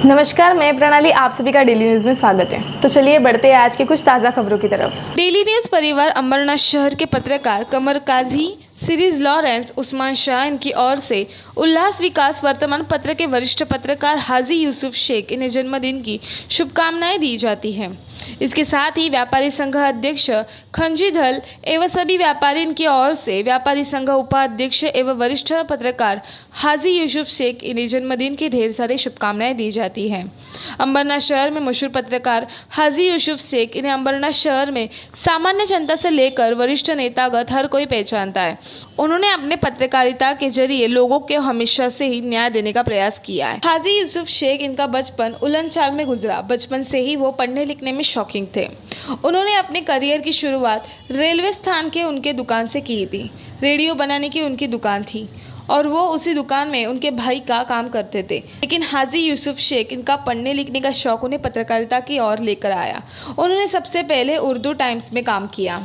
नमस्कार, मैं प्रणाली, आप सभी का डेली न्यूज़ में स्वागत है। तो चलिए बढ़ते हैं आज की कुछ ताज़ा खबरों की तरफ। डेली न्यूज़ परिवार अंबरनाथ शहर के पत्रकार कमर काजी, सीरीज लॉरेंस, उस्मान शाह इनकी ओर से उल्लास विकास वर्तमान पत्र के वरिष्ठ पत्रकार हाजी यूसुफ शेख इन्हें जन्मदिन की शुभकामनाएं दी जाती हैं। इसके साथ ही व्यापारी संघ अध्यक्ष खंजी धल एवं सभी व्यापारी इनकी ओर से व्यापारी संघ उपाध्यक्ष एवं वरिष्ठ पत्रकार हाजी यूसुफ शेख इन्हें जन्मदिन की ढेर सारी शुभकामनाएं दी जाती हैं। अंबरनाथ शहर में मशहूर पत्रकार हाजी यूसुफ शेख इन्हें अंबरनाथ शहर में सामान्य जनता से लेकर वरिष्ठ नेतागत हर कोई पहचानता है। उन्होंने अपने पत्रकारिता के जरिए लोगों को हमेशा से ही न्याय देने का प्रयास किया है। हाजी यूसुफ शेख इनका बचपन उलन चाल में गुजरा। बचपन से ही वो पढ़ने लिखने में शौकीन थे। उन्होंने अपने करियर की शुरुआत रेलवे स्थान के उनके दुकान से की थी। रेडियो बनाने की उनकी दुकान थी और वो उसी दुकान में उनके भाई का काम करते थे। लेकिन हाजी यूसुफ शेख इनका पढ़ने लिखने का शौक उन्हें पत्रकारिता की ओर लेकर आया। उन्होंने सबसे पहले उर्दू टाइम्स में काम किया।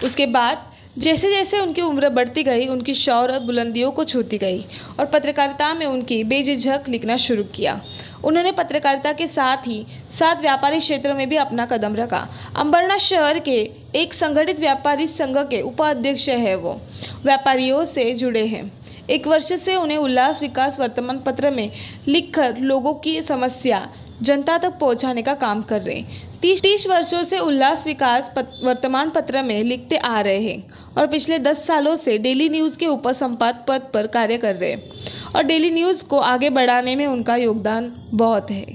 उसके बाद जैसे जैसे उनकी उम्र बढ़ती गई, उनकी शौहरत बुलंदियों को छूती गई और पत्रकारिता में उनकी बेझिझक लिखना शुरू किया। उन्होंने पत्रकारिता के साथ ही साथ व्यापारी क्षेत्रों में भी अपना कदम रखा। अंबरनाथ शहर के एक संगठित व्यापारी संघ के उपाध्यक्ष है। वो व्यापारियों से जुड़े हैं। एक वर्ष से उन्हें उल्लास विकास वर्तमान पत्र में लिखकर लोगों की समस्या जनता तक पहुंचाने का काम कर रहे हैं। 30 वर्षों से उल्लास विकास वर्तमान पत्र में लिखते आ रहे हैं और पिछले 10 सालों से डेली न्यूज़ के उपसंपादक पद पर कार्य कर रहे हैं और डेली न्यूज़ को आगे बढ़ाने में उनका योगदान बहुत है।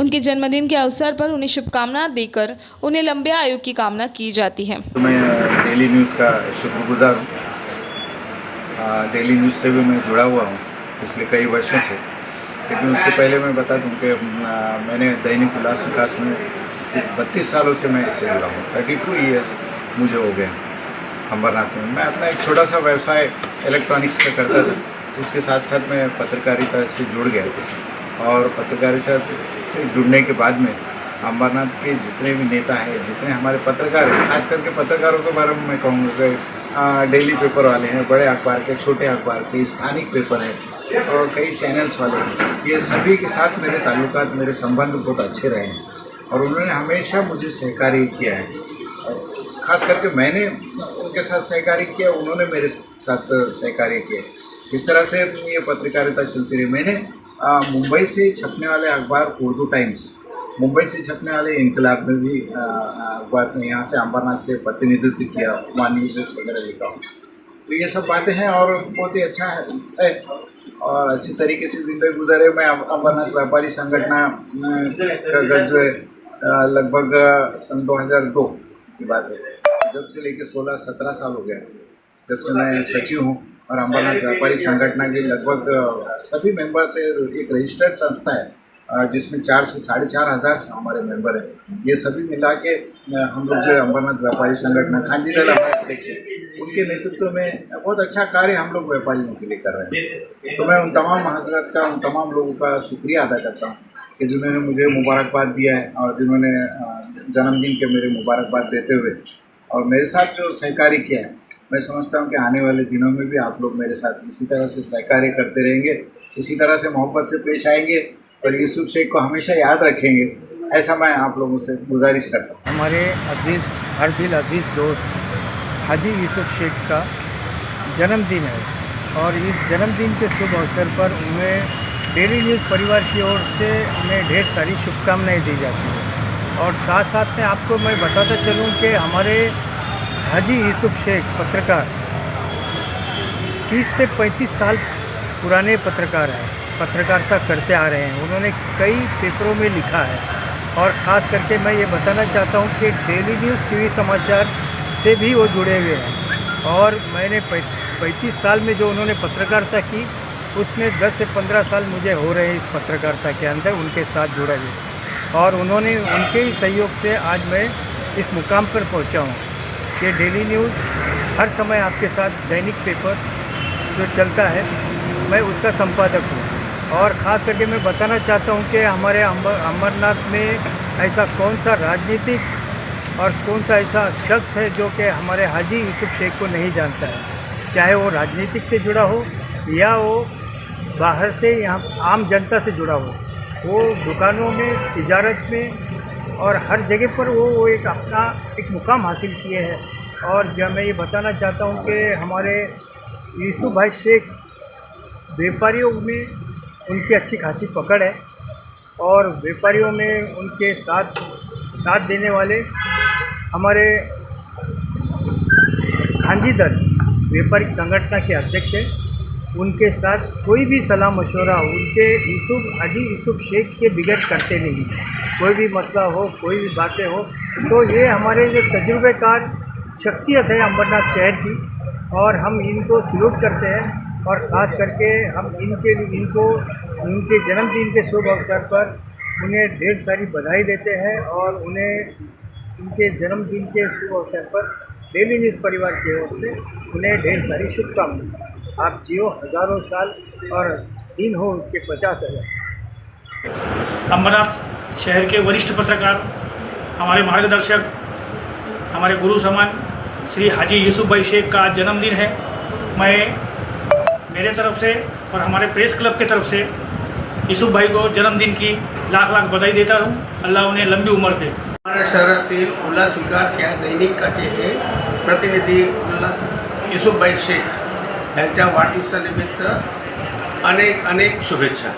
उनके जन्मदिन के अवसर पर उन्हें शुभकामनाएं देकर उन्हें लंबे आयु की कामना की जाती है। तो मैं डेली न्यूज़ का शुक्रगुजार हूँ। डेली न्यूज़ से भी मैं जुड़ा हुआ हूँ पिछले कई वर्षों से। लेकिन उससे पहले मैं बता दूं कि मैंने दैनिक उल्लास विकास में 32 सालों से मैं इससे जुड़ा हूँ। 32 ईयर्स मुझे हो गए अंबरनाथ में। मैं अपना एक छोटा सा व्यवसाय इलेक्ट्रॉनिक्स का करता था, उसके साथ साथ मैं पत्रकारिता से जुड़ गया और पत्रकारिता से जुड़ने के बाद में अंबरनाथ के जितने भी नेता हैं, जितने हमारे पत्रकार हैं, खास करके पत्रकारों के बारे में मैं कहूँगा कि डेली पेपर वाले हैं, बड़े अखबार के, छोटे अखबार के, स्थानिक पेपर हैं और कई चैनल्स वाले हैं, ये सभी के साथ मेरे ताल्लुकात, मेरे संबंध बहुत अच्छे रहे हैं और उन्होंने हमेशा मुझे सहकार्य किया है। और ख़ास करके मैंने उनके साथ सहकार्य किया, उन्होंने मेरे साथ सहकार्य किया। इस तरह से ये पत्रकारिता चलती रही। मैंने मुंबई से छपने वाले अखबार उर्दू टाइम्स, मुंबई से छपने वाले इनकलाब में भी अखबार ने यहाँ से अंबरनाथ से प्रतिनिधित्व किया, वहाँ न्यूज़ वगैरह लिखा हूँ। तो ये सब बातें हैं और बहुत ही अच्छा है और अच्छी तरीके से ज़िंदगी गुजरे। मैं अंबरनाथ व्यापारी संगठन का जो है लगभग सन 2002 की बात है, जब से लेके 16-17 साल हो गया जब से मैं सचिव हूँ। और अंबरनाथ व्यापारी संगठन के लगभग सभी मेंबर से एक रजिस्टर्ड संस्था है जिसमें 4 से 4,500 से हमारे मेंबर हैं। ये सभी मिला के हम लोग जो है अंबरनाथ व्यापारी संगठन, खांजी दल हमारे अध्यक्ष हैं, उनके नेतृत्व में बहुत अच्छा कार्य हम लोग व्यापारियों के लिए कर रहे हैं। तो मैं उन तमाम हजरत का, उन तमाम लोगों का शुक्रिया अदा करता हूँ कि जिन्होंने मुझे मुबारकबाद दिया है और जिन्होंने जन्मदिन के मेरे मुबारकबाद देते हुए और मेरे साथ जो सहकार्य किया है। मैं समझता हूँ कि आने वाले दिनों में भी आप लोग मेरे साथ इसी तरह से सहकार्य करते रहेंगे, इसी तरह से मोहब्बत से पेश आएंगे और यूसुफ शेख को हमेशा याद रखेंगे, ऐसा मैं आप लोगों से गुजारिश करता हूँ। हमारे अजीज़ हर दिल अजीज़ दोस्त हाजी यूसुफ शेख का जन्मदिन है और इस जन्मदिन के शुभ अवसर पर उन्हें डेली न्यूज़ परिवार की ओर से उन्हें ढेर सारी शुभकामनाएं दी जाती हैं। और साथ साथ में आपको मैं बताता चलूँ कि हमारे हाजी यूसुफ शेख पत्रकार 30 से 35 साल पुराने पत्रकार हैं, पत्रकारिता करते आ रहे हैं। उन्होंने कई पेपरों में लिखा है और ख़ास करके मैं ये बताना चाहता हूँ कि डेली न्यूज़ टीवी समाचार से भी वो जुड़े हुए हैं। और मैंने 35 साल में जो उन्होंने पत्रकारिता की, उसमें 10 से 15 साल मुझे हो रहे हैं इस पत्रकारिता के अंदर उनके साथ जुड़ा हुआ और उन्होंने उनके ही सहयोग से आज मैं इस मुकाम पर पहुँचा हूँ कि डेली न्यूज़ हर समय आपके साथ दैनिक पेपर जो चलता है, मैं उसका संपादक हूँ। और ख़ास करके मैं बताना चाहता हूँ कि हमारे अंबरनाथ में ऐसा कौन सा राजनीतिक और कौन सा ऐसा शख्स है जो कि हमारे हाजी यूसुफ शेख को नहीं जानता है, चाहे वो राजनीतिक से जुड़ा हो या वो बाहर से यहाँ आम जनता से जुड़ा हो। वो दुकानों में, तिजारत में और हर जगह पर वो एक अपना एक मुकाम हासिल किए हैं। और जब मैं ये बताना चाहता हूँ कि हमारे यूसुफ भाई शेख व्यापारियों में उनकी अच्छी खासी पकड़ है और व्यापारियों में उनके साथ देने वाले हमारे खांजी दल व्यापारिक संगठन के अध्यक्ष हैं। उनके साथ कोई भी सलाह मशवरा उनके हाजी यूसुफ शेख के बिगड़ करते नहीं। कोई भी मसला हो, कोई भी बातें हो, तो ये हमारे जो तजुर्बेकार शख्सियत है अंबरनाथ शहर की और हम इनको सलूट करते हैं। और ख़ास करके हम इनको उनके जन्मदिन के शुभ अवसर पर उन्हें ढेर सारी बधाई देते हैं और उन्हें उनके जन्मदिन के शुभ अवसर पर डेली न्यूज़ परिवार की ओर से उन्हें ढेर सारी शुभकामनाएं। आप जियो हज़ारों साल और दिन हो उसके 50,000। अंबरनाथ शहर के वरिष्ठ पत्रकार, हमारे मार्गदर्शक, हमारे गुरु समान श्री हाजी यूसुफ भाई शेख का जन्मदिन है। मैं मेरे तरफ से और हमारे प्रेस क्लब के तरफ से यूसुफ भाई को जन्मदिन की लाख लाख बधाई देता हूँ। अल्लाह उन्हें लंबी उम्र दे। हमाऱ्या शहरातील उल्हास विकास या दैनिकाचे हे प्रतिनिधी यूसुफ भाई शेख यांच्या वाढदिवसानिमित्त अनेक शुभेच्छा।